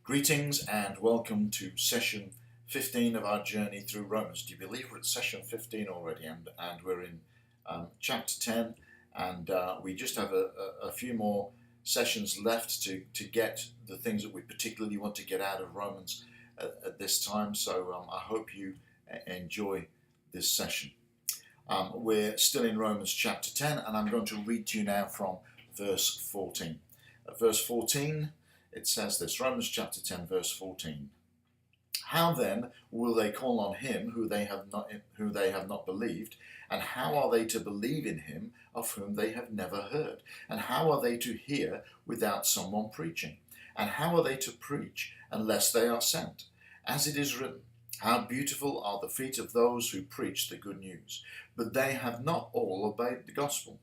Greetings and welcome to session 15 of our journey through Romans. Do you believe we're at session 15 already? And we're in chapter 10, and we just have a few more sessions left to get the things that we particularly want to get out of Romans at this time. So I hope you enjoy this session. We're still in Romans chapter 10, and I'm going to read to you now from verse 14. At verse 14, it says this, Romans chapter 10, verse 14. How then will they call on him who they have not believed? And how are they to believe in him of whom they have never heard? And how are they to hear without someone preaching? And how are they to preach unless they are sent? As it is written, how beautiful are the feet of those who preach the good news. But they have not all obeyed the gospel.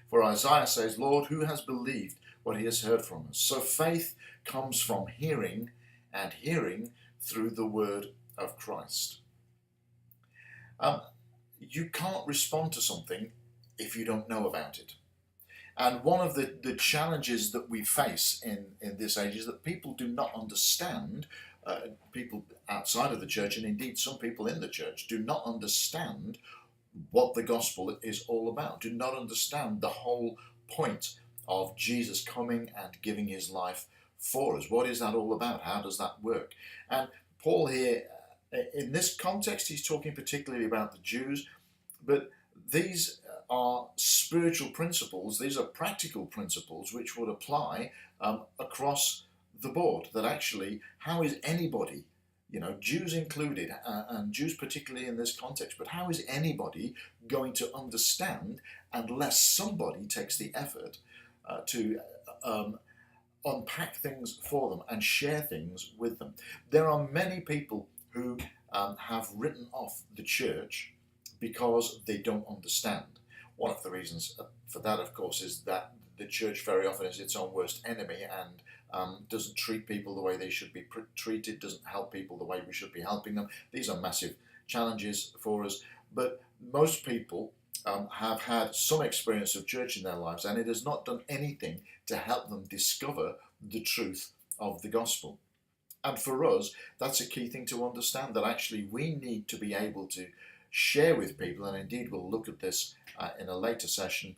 For Isaiah says, Lord, who has believed what he has heard from us? So faith comes from hearing, and hearing through the word of Christ. You can't respond to something if you don't know about it. And one of the challenges that we face in this age is that people do not understand, people outside of the church, and indeed some people in the church, do not understand what the gospel is all about, do not understand the whole point of Jesus coming and giving his life for us. What is that all about? How does that work? And Paul here, in this context, he's talking particularly about the Jews, but these are spiritual principles, these are practical principles which would apply across the board, that actually, how is anybody, Jews included, and Jews particularly in this context, but how is anybody going to understand unless somebody takes the effort to unpack things for them and share things with them? There are many people who have written off the church because they don't understand. One of the reasons for that, of course, is that the church very often is its own worst enemy and doesn't treat people the way they should be treated, doesn't help people the way we should be helping them. These are massive challenges for us, but most people have had some experience of church in their lives, and it has not done anything to help them discover the truth of the gospel. And for us, that's a key thing to understand, that actually we need to be able to share with people, and indeed we'll look at this in a later session,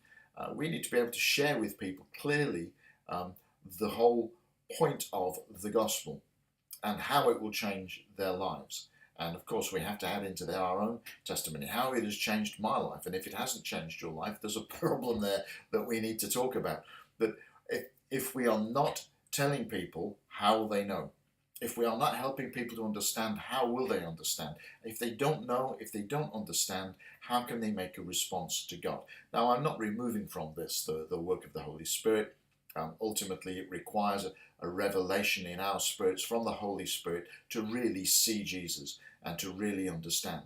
we need to be able to share with people clearly the whole point of the gospel and how it will change their lives. And of course, we have to add into our own testimony how it has changed my life. And if it hasn't changed your life, there's a problem there that we need to talk about. But if we are not telling people, how will they know? If we are not helping people to understand, how will they understand? If they don't know, if they don't understand, how can they make a response to God? Now, I'm not removing from this the work of the Holy Spirit. Ultimately, it requires a revelation in our spirits from the Holy Spirit to really see Jesus and to really understand.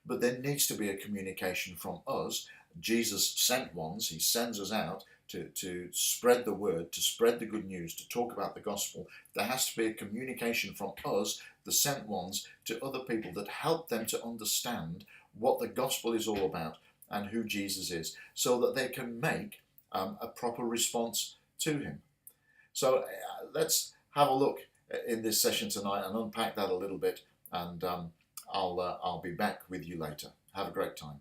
But there needs to be a communication from us. Jesus sent ones, he sends us out to spread the word, to spread the good news, to talk about the gospel. There has to be a communication from us, the sent ones, to other people that help them to understand what the gospel is all about and who Jesus is, so that they can make a proper response to him. So let's have a look in this session tonight and unpack that a little bit, and I'll be back with you later. Have a great time.